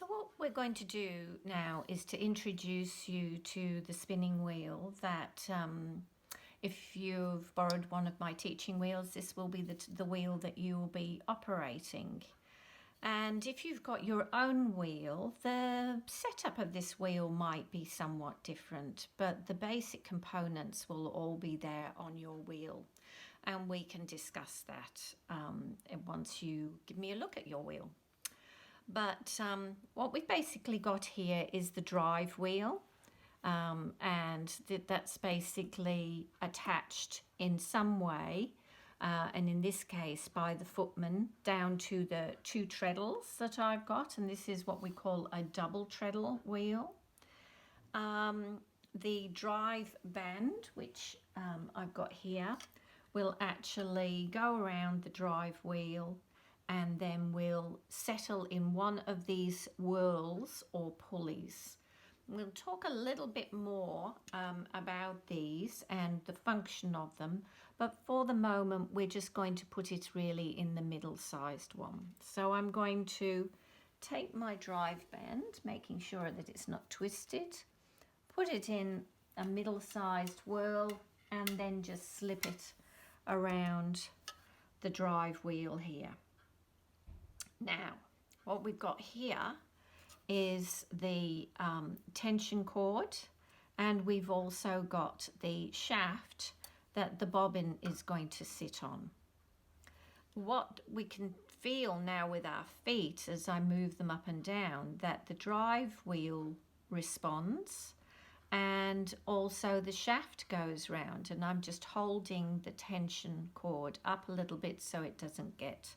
So what we're going to do now is to introduce you to the spinning wheel that if you've borrowed one of my teaching wheels, this will be the wheel that you will be operating. And if you've got your own wheel, the setup of this wheel might be somewhat different, but the basic components will all be there on your wheel. And we can discuss that once you give me a look at your wheel. But what we've basically got here is the drive wheel, and that's basically attached in some way, and in this case by the footman, down to the two treadles that I've got, and this is what we call a double treadle wheel. The drive band, which I've got here, will actually go around the drive wheel and then we'll settle in one of these whirls or pulleys. We'll talk a little bit more about these and the function of them, but for the moment we're just going to put it really in the middle-sized one. So I'm going to take my drive band, making sure that it's not twisted, put it in a middle-sized whirl and then just slip it around the drive wheel here. Now, what we've got here is the tension cord, and we've also got the shaft that the bobbin is going to sit on. What we can feel now with our feet as I move them up and down, that the drive wheel responds and also the shaft goes round, and I'm just holding the tension cord up a little bit so it doesn't get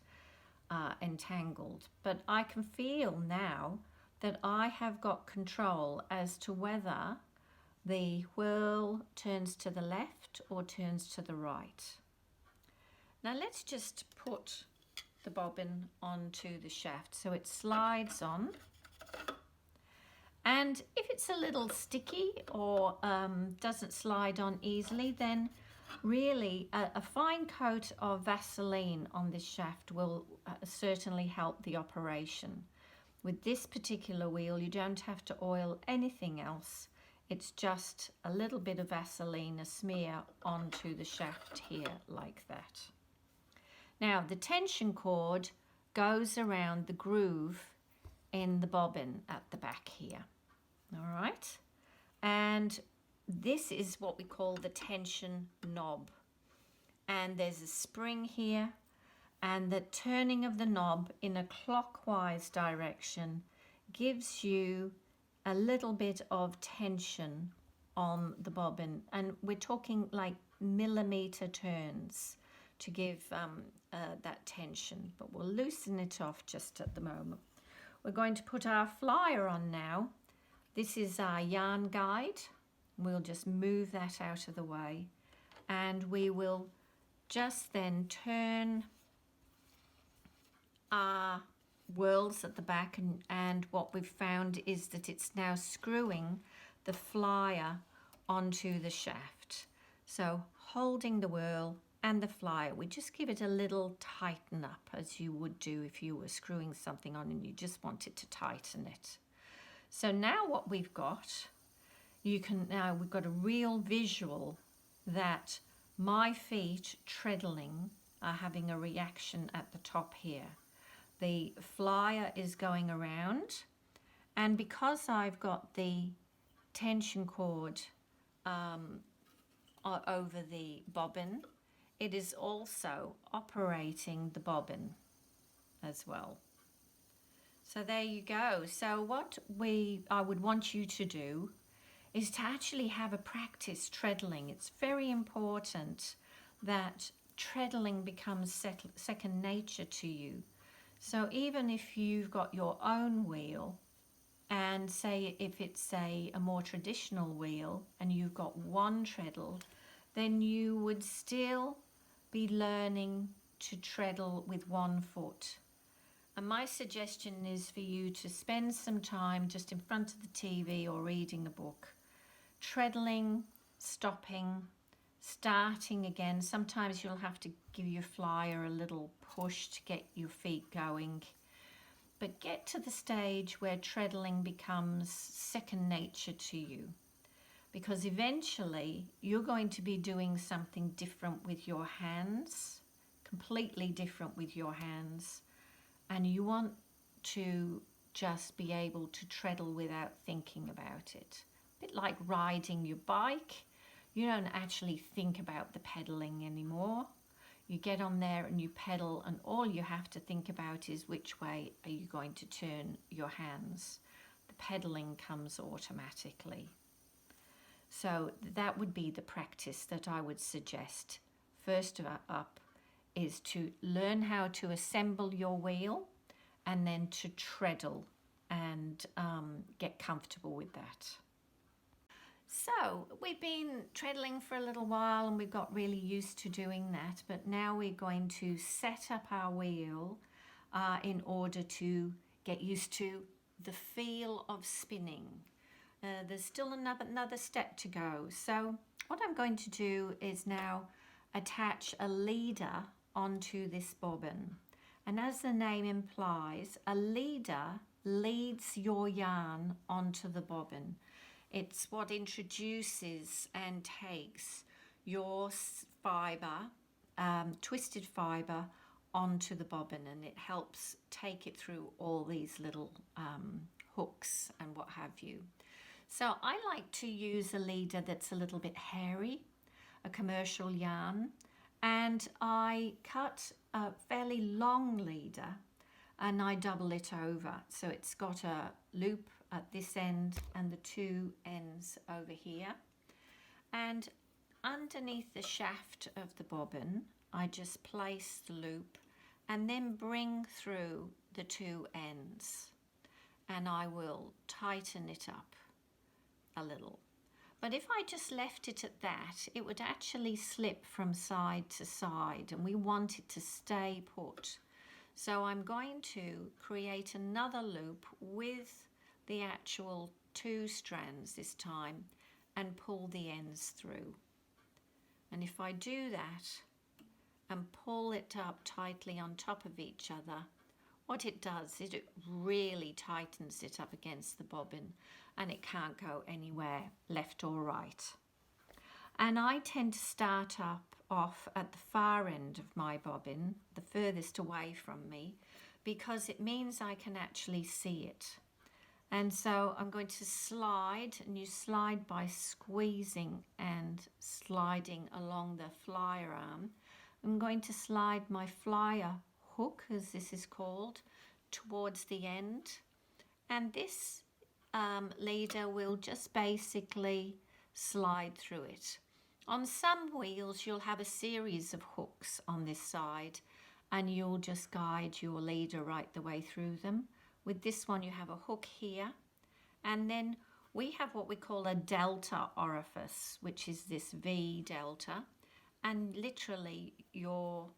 entangled. But I can feel now that I have got control as to whether the whirl turns to the left or turns to the right. Now let's just put the bobbin onto the shaft so it slides on, and if it's a little sticky or doesn't slide on easily, then really a fine coat of Vaseline on this shaft will certainly help the operation. With this particular wheel you don't have to oil anything else, it's just a little bit of Vaseline, a smear onto the shaft here like that. Now the tension cord goes around the groove in the bobbin at the back here. All right, and this is what we call the tension knob, and there's a spring here, and the turning of the knob in a clockwise direction gives you a little bit of tension on the bobbin, and we're talking like millimeter turns to give that tension, but we'll loosen it off just at the moment. We're going to put our flyer on now. This is our yarn guide. We'll just move that out of the way, and we will just then turn our whirls at the back, and what we've found is that it's now screwing the flyer onto the shaft. So holding the whirl and the flyer, we just give it a little tighten up, as you would do if you were screwing something on and you just wanted to tighten it. So now what we've got, we've got a real visual that my feet treadling are having a reaction at the top here. The flyer is going around, and because I've got the tension cord over the bobbin, it is also operating the bobbin as well. So there you go. So what I would want you to do is to actually have a practice treadling. It's very important that treadling becomes second nature to you. So even if you've got your own wheel, and say if it's a more traditional wheel and you've got one treadle, then you would still be learning to treadle with one foot. And my suggestion is for you to spend some time just in front of the TV or reading a book, treadling, stopping, starting again. Sometimes you'll have to give your flyer a little push to get your feet going. but get to the stage where treadling becomes second nature to you, because eventually you're going to be doing something different with your hands, completely different with your hands, and you want to just be able to treadle without thinking about it. A bit like riding your bike. You don't actually think about the pedaling anymore. You get on there and you pedal, and all you have to think about is which way are you going to turn your hands. The pedaling comes automatically. So that would be the practice that I would suggest. First up is to learn how to assemble your wheel, and then to treadle and get comfortable with that. So we've been treadling for a little while and we've got really used to doing that, but now we're going to set up our wheel in order to get used to the feel of spinning. There's still another step to go. So what I'm going to do is now attach a leader onto this bobbin. And as the name implies, a leader leads your yarn onto the bobbin. It's what introduces and takes your fibre, twisted fibre, onto the bobbin, and it helps take it through all these little hooks and what have you. So I like to use a leader that's a little bit hairy, a commercial yarn, and I cut a fairly long leader and I double it over. So it's got a loop at this end and the two ends over here. And underneath the shaft of the bobbin, I just place the loop and then bring through the two ends. And I will tighten it up a little. But if I just left it at that, it would actually slip from side to side, and we want it to stay put. So I'm going to create another loop with the actual two strands this time and pull the ends through. And if I do that and pull it up tightly on top of each other, what it does is it really tightens it up against the bobbin, and it can't go anywhere left or right. And I tend to start off at the far end of my bobbin, the furthest away from me, because it means I can actually see it. And so I'm going to slide, and you slide by squeezing and sliding along the flyer arm. I'm going to slide my flyer hook, as this is called, towards the end, and this leader will just basically slide through it. On some wheels you'll have a series of hooks on this side, and you'll just guide your leader right the way through them. With this one you have a hook here, and then we have what we call a delta orifice, which is this V delta, and literally your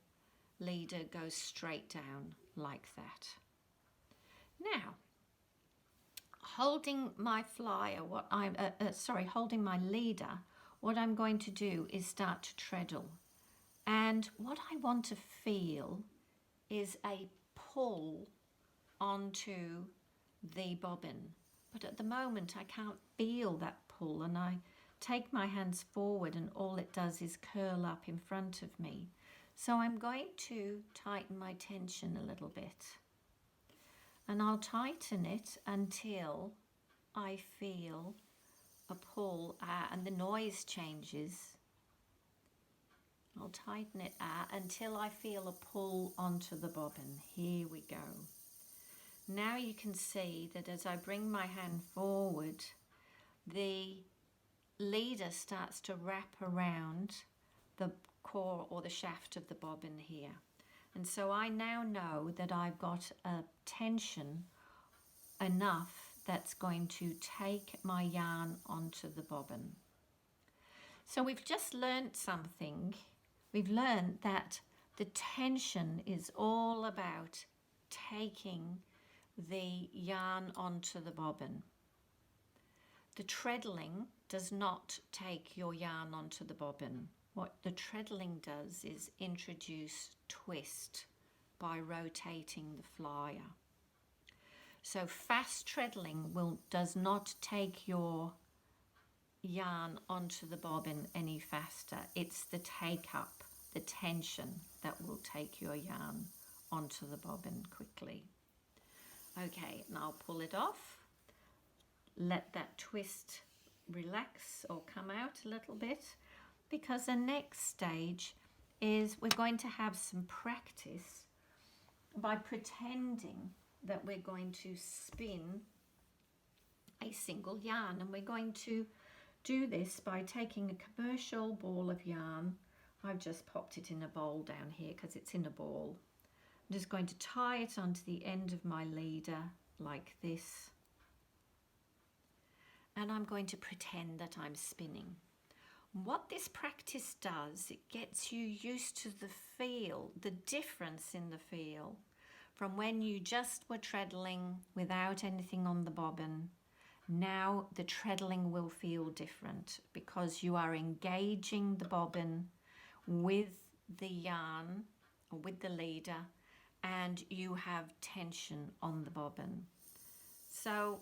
leader goes straight down like that. Now, holding my flyer, holding my leader, what I'm going to do is start to treadle. And what I want to feel is a pull onto the bobbin. But at the moment I can't feel that pull, and I take my hands forward and all it does is curl up in front of me. So I'm going to tighten my tension a little bit. And I'll tighten it until I feel a pull, and the noise changes. I'll tighten it until I feel a pull onto the bobbin. Here we go. Now you can see that as I bring my hand forward, the leader starts to wrap around the core or the shaft of the bobbin here. And so I now know that I've got a tension enough that's going to take my yarn onto the bobbin. So we've just learnt something. We've learnt that the tension is all about taking the yarn onto the bobbin. The treadling does not take your yarn onto the bobbin. What the treadling does is introduce twist by rotating the flyer. So fast treadling does not take your yarn onto the bobbin any faster. It's the take up, the tension that will take your yarn onto the bobbin quickly. Okay, and I'll pull it off. Let that twist relax or come out a little bit, because the next stage is we're going to have some practice by pretending that we're going to spin a single yarn, and we're going to do this by taking a commercial ball of yarn. I've just popped it in a bowl down here because it's in a ball. I'm just going to tie it onto the end of my leader like this, and I'm going to pretend that I'm spinning. What this practice does, it gets you used to the feel, the difference in the feel from when you just were treadling without anything on the bobbin. Now the treadling will feel different because you are engaging the bobbin with the yarn or with the leader, and you have tension on the bobbin. So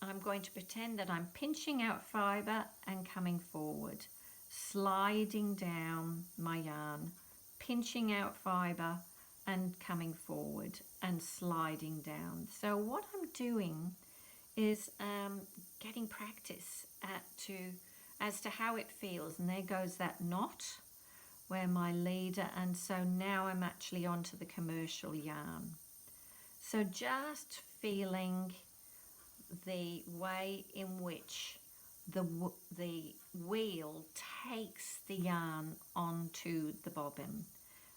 I'm going to pretend that I'm pinching out fibre and coming forward, sliding down my yarn, pinching out fibre and coming forward and sliding down. So what I'm doing is getting practice as to how it feels. And there goes that knot where my leader, and so now I'm actually onto the commercial yarn. So just feeling the way in which the wheel takes the yarn onto the bobbin,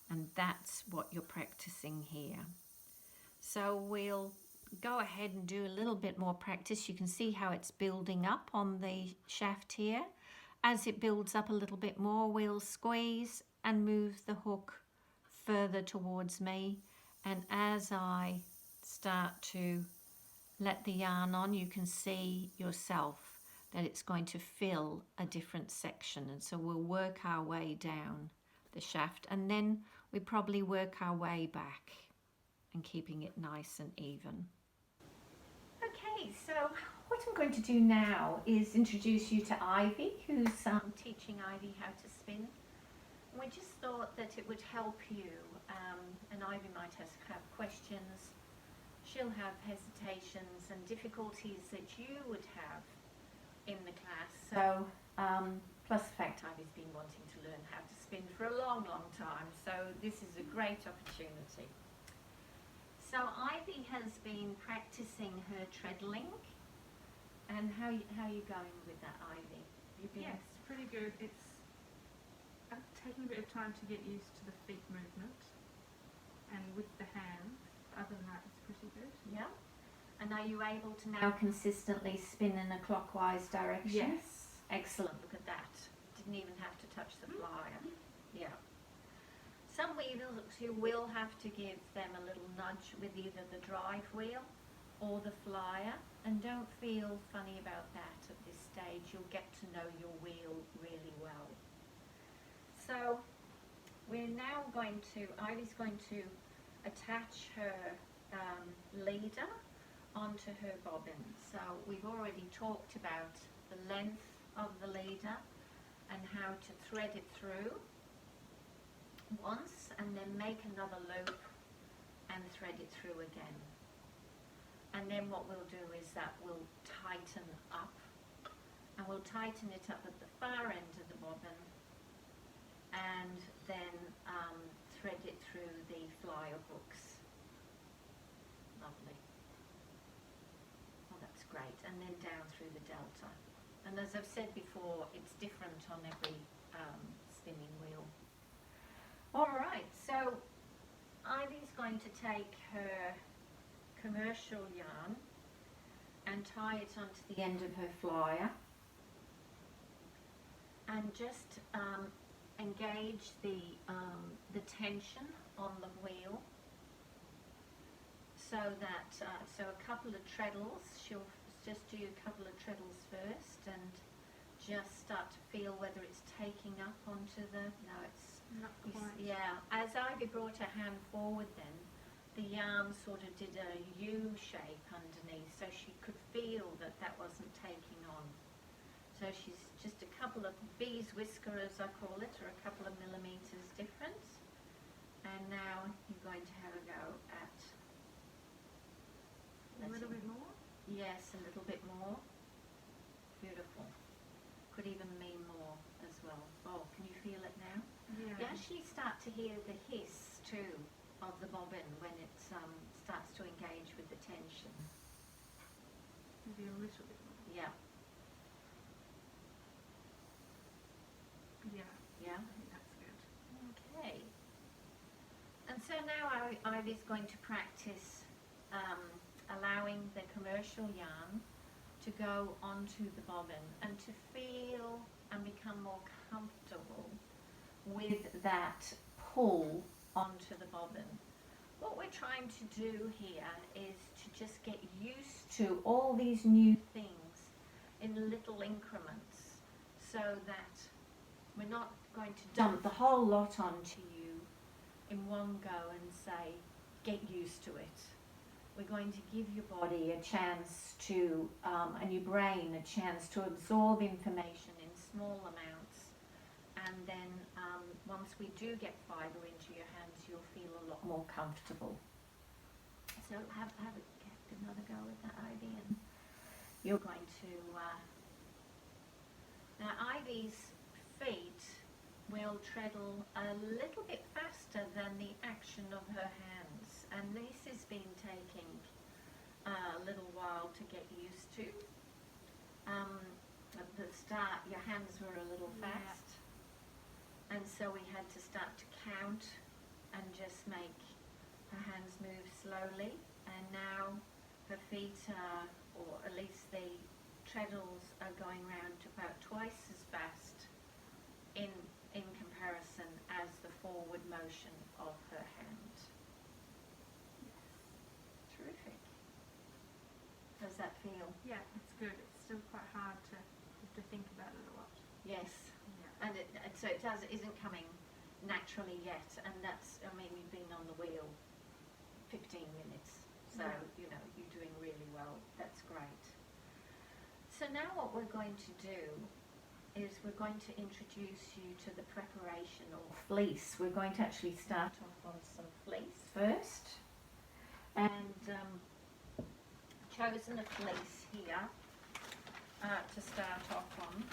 and that's what you're practicing here. So we'll go ahead and do a little bit more practice. You can see how it's building up on the shaft here. As it builds up a little bit more, we'll squeeze and move the hook further towards me, and as I start to let the yarn on, you can see yourself that it's going to fill a different section, and so we'll work our way down the shaft, and then we probably work our way back and keeping it nice and even. Okay, so what I'm going to do now is introduce you to Ivy, who's teaching Ivy how to spin. We just thought that it would help you, and Ivy might have questions. She'll have hesitations and difficulties that you would have in the class. So, plus the fact Ivy's been wanting to learn how to spin for a long, long time. So this is a great opportunity. So Ivy has been practicing her treadling. And how are you going with that, Ivy? Yes, pretty good. It's taking a bit of time to get used to the feet movement and with the hands. Other than that, it's pretty good. Yeah. And are you able to now consistently spin in a clockwise direction? Yes. Excellent. Look at that. Didn't even have to touch the flyer. Yeah. Some weavers, you will have to give them a little nudge with either the drive wheel or the flyer, and don't feel funny about that at this stage. You'll get to know your wheel really well. So we're now going to, Ivy's going to attach her leader onto her bobbin. So we've already talked about the length of the leader and how to thread it through once and then make another loop and thread it through again. And then what we'll do is that we'll tighten up, and we'll tighten it up at the far end of the bobbin and then thread it through the flyer hooks. Lovely. Oh, that's great. And then down through the delta. And as I've said before, it's different on every spinning wheel. All right, so Ivy's going to take her commercial yarn and tie it onto the end of her flyer and just engage the tension on the wheel, so that so a couple of treadles. She'll just do a couple of treadles first and just start to feel whether it's taking up onto the. No, it's not quite. Yeah. As Ivy brought her hand forward, then the yarn sort of did a U shape underneath, so she could feel that that wasn't taking on. So she's just a couple of bees whisker, as I call it, or a couple of millimeters difference. And now you're going to have a go at A little bit more? yes, a little bit more. Beautiful. Could even mean more as well. Oh, can you feel it now? Yeah. You actually start to hear the hiss too of the bobbin when it starts to engage with the tension. Maybe a little bit more. Yeah, Yeah, yeah. I think that's good. Okay. And so now Ivy's going to practice allowing the commercial yarn to go onto the bobbin and to feel and become more comfortable with that pull onto the bobbin. What we're trying to do here is to just get used to all these new things in little increments, so that we're not going to dump the whole lot onto you in one go and say, get used to it. We're going to give your body a chance to, and your brain a chance to absorb information in small amounts. And then once we do get fibre into your hands, you'll feel a lot more comfortable. So have another go with that, Ivy, and you're going to... now Ivy's feet will treadle a little bit faster than the action of her hands, and this has been taking a little while to get used to. At the start, your hands were a little fast, and so we had to start to count and just make her hands move slowly. And now her feet are, or at least the treadles are going round about twice as fast in comparison as the forward motion of her hand. Terrific. How's that feel? Yeah, it's good. It's still quite hard to have to think about it a lot. Yes. Yeah. And so it isn't coming naturally yet, and that's, I mean, you've been on the wheel 15 minutes, so, you know, you're doing really well. That's great. So now what we're going to do is we're going to introduce you to the preparation of fleece. We're going to actually start off on some fleece first, and chosen a fleece here to start off on.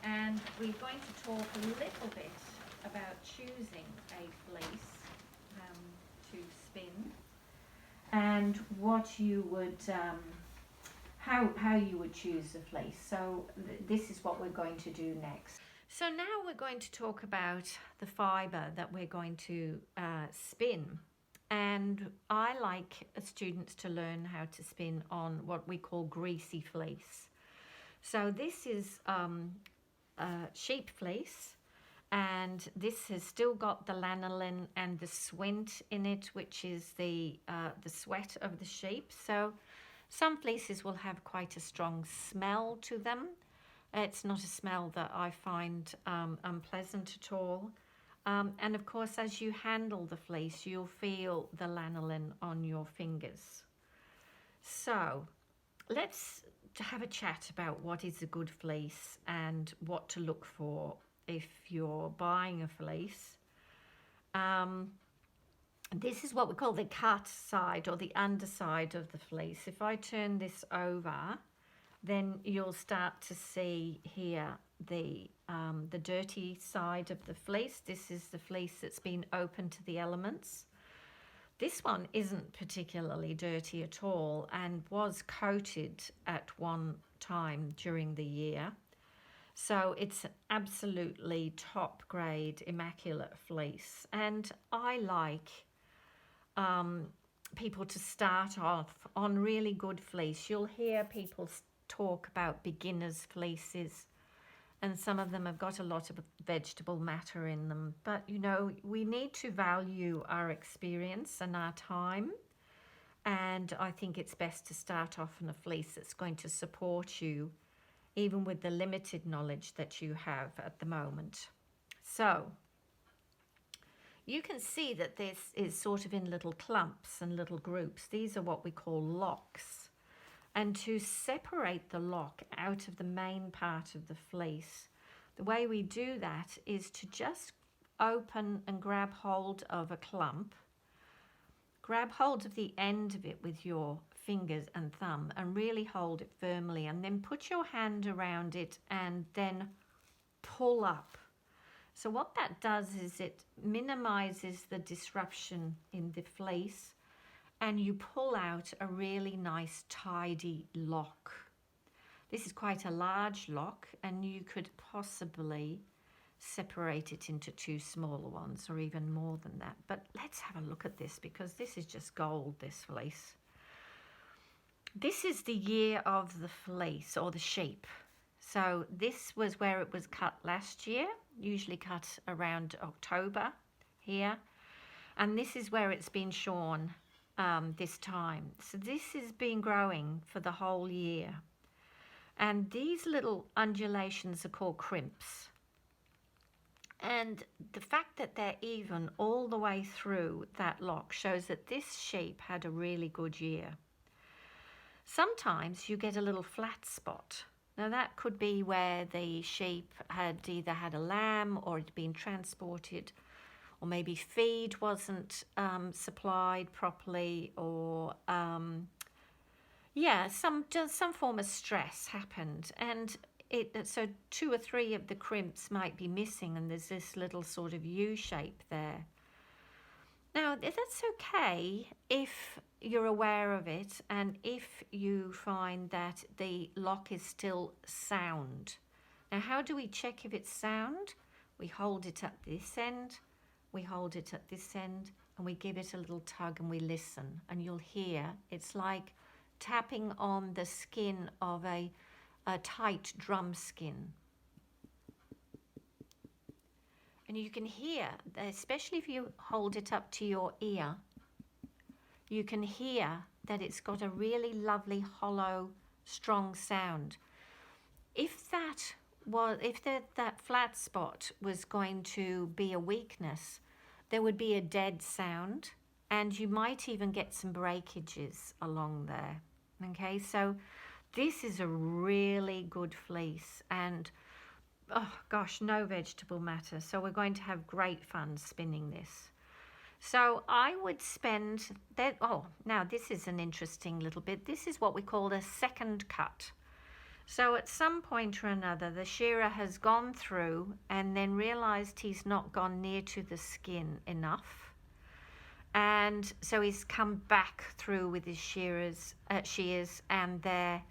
And we're going to talk a little bit about choosing a fleece to spin, and what you would, how you would choose the fleece. So this is what we're going to do next. So now we're going to talk about the fibre that we're going to spin. And I like students to learn how to spin on what we call greasy fleece. So this is sheep fleece, and this has still got the lanolin and the swint in it, which is the sweat of the sheep. So some fleeces will have quite a strong smell to them. It's not a smell that I find unpleasant at all. And of course, as you handle the fleece, you'll feel the lanolin on your fingers. So let's have a chat about what is a good fleece and what to look for if you're buying a fleece. This is what we call the cut side or the underside of the fleece. If I turn this over, then you'll start to see here the dirty side of the fleece. This is the fleece that's been open to the elements. This one isn't particularly dirty at all and was coated at one time during the year. So it's absolutely top grade, immaculate fleece. And I like people to start off on really good fleece. You'll hear people talk about beginners fleeces, and some of them have got a lot of vegetable matter in them. But, you know, we need to value our experience and our time. And I think it's best to start off on a fleece that's going to support you, even with the limited knowledge that you have at the moment. So, you can see that this is sort of in little clumps and little groups. These are what we call locks. And to separate the lock out of the main part of the fleece, the way we do that is to just open and grab hold of a clump. Grab hold of the end of it with your fingers and thumb and really hold it firmly, and then put your hand around it and then pull up. So what that does is it minimizes the disruption in the fleece, and you pull out a really nice tidy lock. This is quite a large lock, and you could possibly separate it into two smaller ones or even more than that. But let's have a look at this, because this is just gold, this fleece. This is the year of the fleece, or the sheep. So this was where it was cut last year, usually cut around October here. And this is where it's been shorn this time. So this has been growing for the whole year. And these little undulations are called crimps. And the fact that they're even all the way through that lock shows that this sheep had a really good year. Sometimes you get a little flat spot. Now that could be where the sheep had either had a lamb or had been transported, or maybe feed wasn't supplied properly, or some form of stress happened, and so 2 or 3 of the crimps might be missing, and there's this little sort of U shape there. Now that's okay if you're aware of it, and if you find that the lock is still sound. Now how do we check if it's sound? We hold it at this end, we hold it at this end, and we give it a little tug and we listen, and you'll hear it's like tapping on the skin of a tight drum skin. And you can hear, especially if you hold it up to your ear, you can hear that it's got a really lovely, hollow, strong sound. If that flat spot was going to be a weakness, there would be a dead sound, and you might even get some breakages along there. Okay, so this is a really good fleece, and oh gosh, no vegetable matter. So we're going to have great fun spinning this. So I would spend that. Oh, now this is an interesting little bit. This is what we call a second cut. So at some point or another, the shearer has gone through and then realized he's not gone near to the skin enough. And so he's come back through with his shears, and there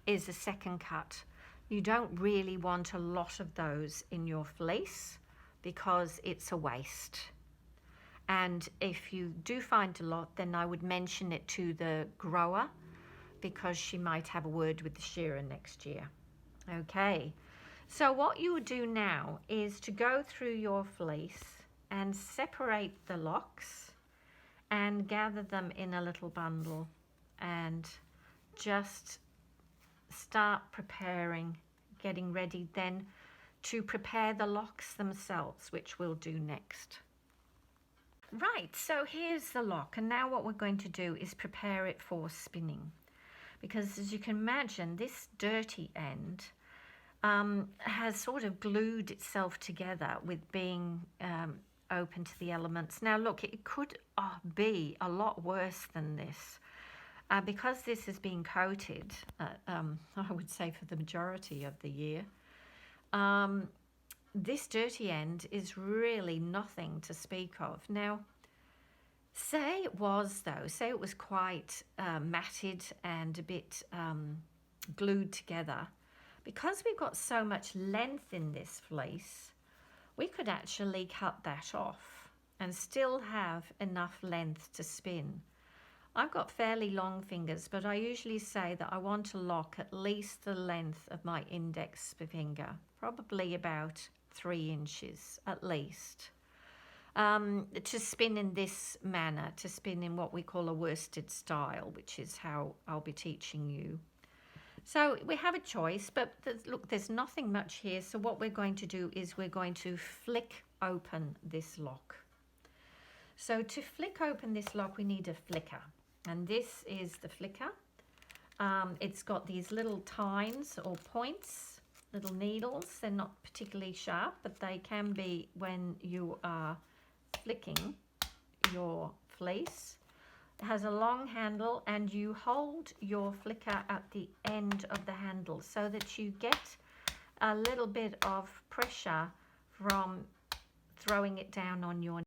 is a second cut. You don't really want a lot of those in your fleece because it's a waste. And if you do find a lot, then I would mention it to the grower, because she might have a word with the shearer next year. Okay, so what you would do now is to go through your fleece and separate the locks and gather them in a little bundle, and just start preparing, getting ready then to prepare the locks themselves, which we'll do next. Right, so here's the lock, and now what we're going to do is prepare it for spinning, because as you can imagine, this dirty end has sort of glued itself together with being open to the elements. Now look, it could be a lot worse than this. Because this has been coated, I would say for the majority of the year, this dirty end is really nothing to speak of. Now, say it was quite matted and a bit glued together. Because we've got so much length in this fleece, we could actually cut that off and still have enough length to spin. I've got fairly long fingers, but I usually say that I want a lock at least the length of my index finger, probably about 3 inches at least, to spin in this manner, to spin in what we call a worsted style, which is how I'll be teaching you. So we have a choice, but look, there's nothing much here. So what we're going to do is we're going to flick open this lock. So to flick open this lock, we need a flicker, and this is the flicker. It's got these little tines or points, little needles. They're not particularly sharp, but they can be when you are flicking your fleece. It has a long handle, and you hold your flicker at the end of the handle so that you get a little bit of pressure from throwing it down on your